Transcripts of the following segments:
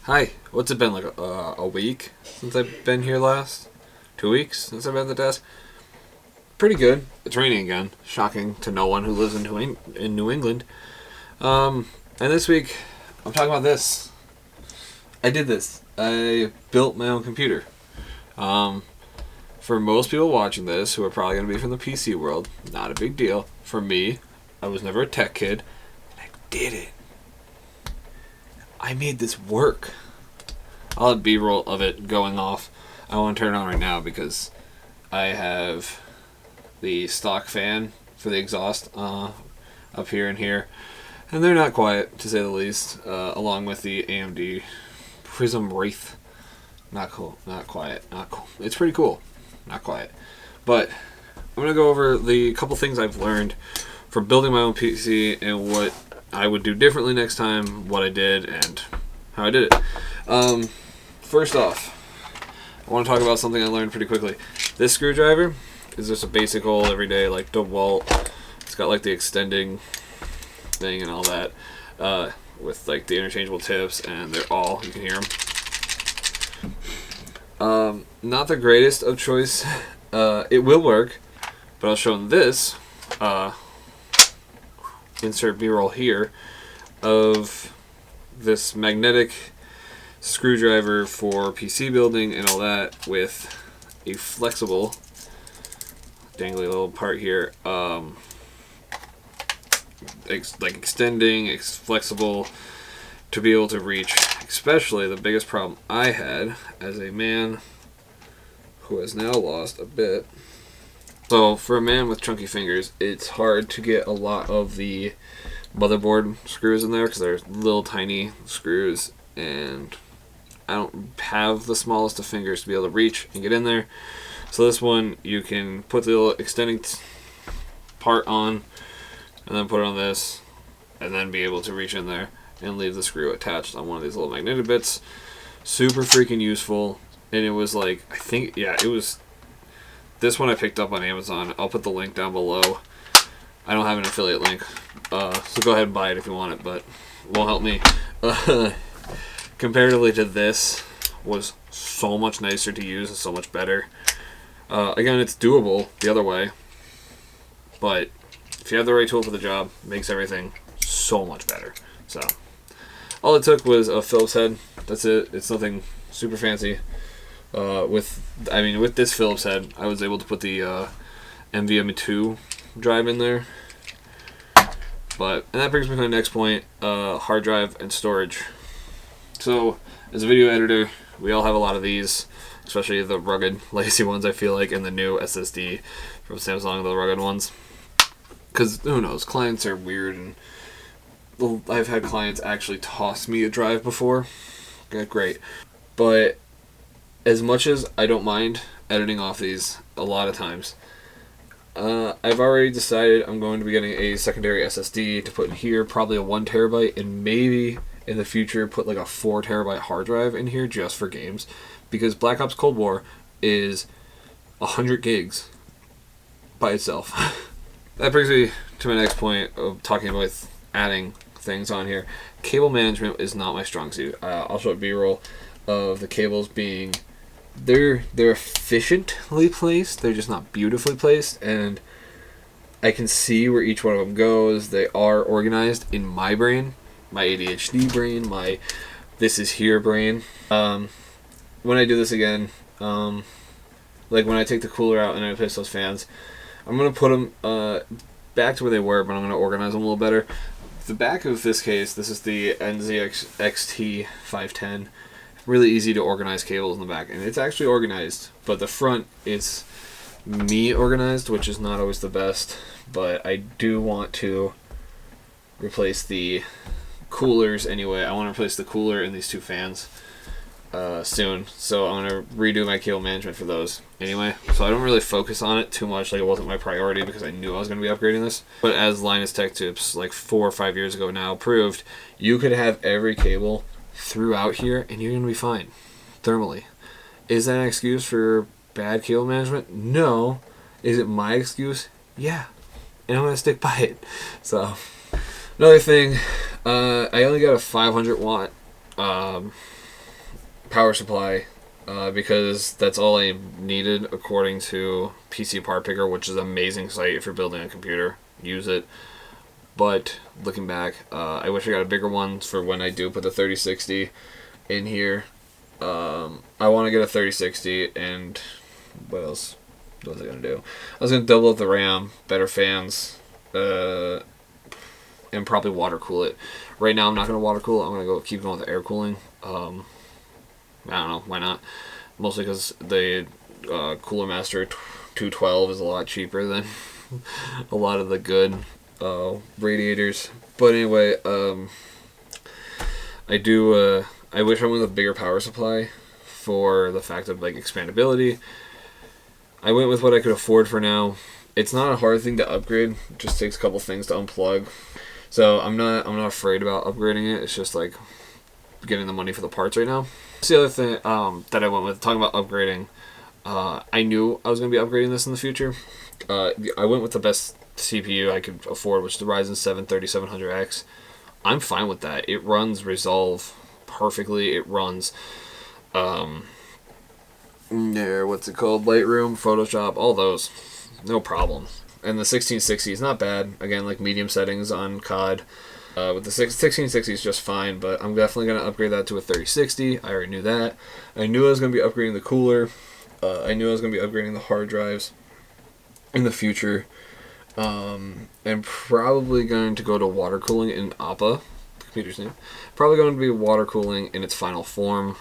Hi, what's it been, like a week since I've been here last? 2 weeks since I've been at the desk? Pretty good. It's raining again. Shocking to no one who lives in New England. And this week, I'm talking about this. I did this. I built my own computer. For most people watching this, who are probably going to be from the PC world, not a big deal. For me, I was never a tech kid, and I did it. I made this work. I'll have B-roll of it going off. I won't turn it on right now because I have the stock fan for the exhaust up here and here. And they're not quiet, to say the least, along with the AMD Prism Wraith. Not cool, not quiet, not cool. It's pretty cool, not quiet. But I'm going to go over the couple things I've learned from building my own PC and what I would do differently next time, what I did, and how I did it. First off, I want to talk about something I learned pretty quickly. This screwdriver is just a basic old everyday, like, DeWalt. It's got, like, the extending thing and all that, with, like, the interchangeable tips, and they're all, you can hear them. Not the greatest of choice. It will work, but I'll show them this. Insert B-roll here of this magnetic screwdriver for PC building and all that with a flexible dangly little part here, like extending, it's flexible to be able to reach, especially the biggest problem I had as a man who has now lost a bit. So for a man with chunky fingers, it's hard to get a lot of the motherboard screws in there because they're little tiny screws, and I don't have the smallest of fingers to be able to reach and get in there. So this one, you can put the little extending part on and then put it on this and then be able to reach in there and leave the screw attached on one of these little magnetic bits. Super freaking useful. And it was like, I think, yeah, it was... This one I picked up on Amazon. I'll put the link down below. I don't have an affiliate link, so go ahead and buy it if you want it, but it won't help me. Comparatively to this, was so much nicer to use and so much better. Again, it's doable the other way, but if you have the right tool for the job, it makes everything so much better. So, all it took was a Phillips head. That's it. It's nothing super fancy. With this Phillips head, I was able to put the NVMe2 drive in there. And that brings me to the next point, hard drive and storage. So, as a video editor, we all have a lot of these, especially the rugged, lazy ones, I feel like, and the new SSD from Samsung, the rugged ones. Because, who knows, clients are weird, and I've had clients actually toss me a drive before. Okay, great. But as much as I don't mind editing off these a lot of times, I've already decided I'm going to be getting a secondary SSD to put in here, probably a 1 terabyte, and maybe in the future put like a 4 terabyte hard drive in here just for games, because Black Ops Cold War is 100 gigs by itself. That brings me to my next point of talking about adding things on here. Cable management is not my strong suit. I'll show a B-roll of the cables being... They're efficiently placed. They're just not beautifully placed, and I can see where each one of them goes. They are organized in my brain, my ADHD brain, my this is here brain. When I do this again, like when I take the cooler out and I replace those fans, I'm gonna put them back to where they were, but I'm gonna organize them a little better. The back of this case, this is the NZX XT510. Really easy to organize cables in the back, and it's actually organized, but the front is me organized, which is not always the best, but I do want to replace the coolers anyway. I want to replace the cooler and these two fans soon, so I'm going to redo my cable management for those anyway, so I don't really focus on it too much, like it wasn't my priority because I knew I was going to be upgrading this. But as Linus Tech Tips like 4 or 5 years ago now proved, you could have every cable throughout here and you're going to be fine thermally. Is that an excuse for bad cable management? No. Is it my excuse? Yeah. And I'm going to stick by it. So, another thing, I only got a 500 watt power supply, because that's all I needed according to PC Part Picker, which is an amazing site if you're building a computer. Use it. But looking back, I wish I got a bigger one for when I do put the 3060 in here. I want to get a 3060, and what else? What was I going to do? I was going to double up the RAM, better fans, and probably water cool it. Right now I'm not going to water cool it. I'm going to keep going with air cooling. I don't know, why not? Mostly because the Cooler Master 212 is a lot cheaper than a lot of the good radiators. But anyway, I wish I went with a bigger power supply for the fact of like expandability. I went with what I could afford for now. It's not a hard thing to upgrade. It just takes a couple things to unplug. So I'm not afraid about upgrading it. It's just like getting the money for the parts right now. That's the other thing that I went with, talking about upgrading. I knew I was going to be upgrading this in the future. I went with the best CPU I could afford, which is the Ryzen 7 3700X. I'm fine with that. It runs Resolve perfectly. It runs what's it called? Lightroom, Photoshop, all those. No problem. And the 1660 is not bad. Again, like medium settings on COD. With the 1660 is just fine, but I'm definitely going to upgrade that to a 3060. I already knew that. I knew I was going to be upgrading the cooler. I knew I was going to be upgrading the hard drives in the future. And probably going to go to water cooling in APA, the computer's name. Probably going to be water cooling in its final form.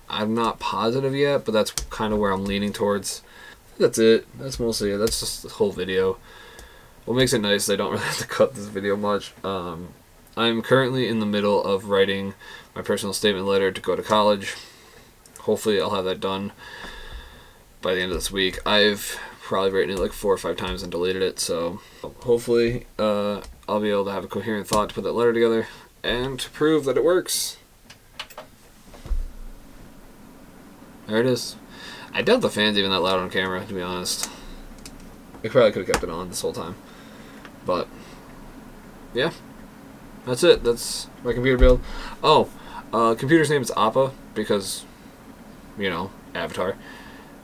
I'm not positive yet, but that's kind of where I'm leaning towards. That's it. That's mostly it. That's just the whole video. What makes it nice is I don't really have to cut this video much. I'm currently in the middle of writing my personal statement letter to go to college. Hopefully I'll have that done by the end of this week. I've probably written it like 4 or 5 times and deleted it, so hopefully I'll be able to have a coherent thought to put that letter together and to prove that it works. There it is. I doubt the fan's even that loud on camera, to be honest. I probably could have kept it on this whole time. But, yeah. That's it. That's my computer build. Oh, computer's name is Appa, because, you know, Avatar.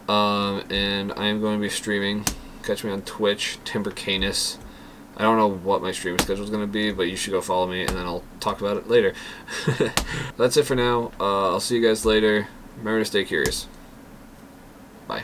And I am going to be streaming. Catch me on Twitch, Timber Canis. I don't know what my streaming schedule is going to be, but you should go follow me, and then I'll talk about it later. That's it for now. I'll see you guys later. Remember to stay curious. Bye.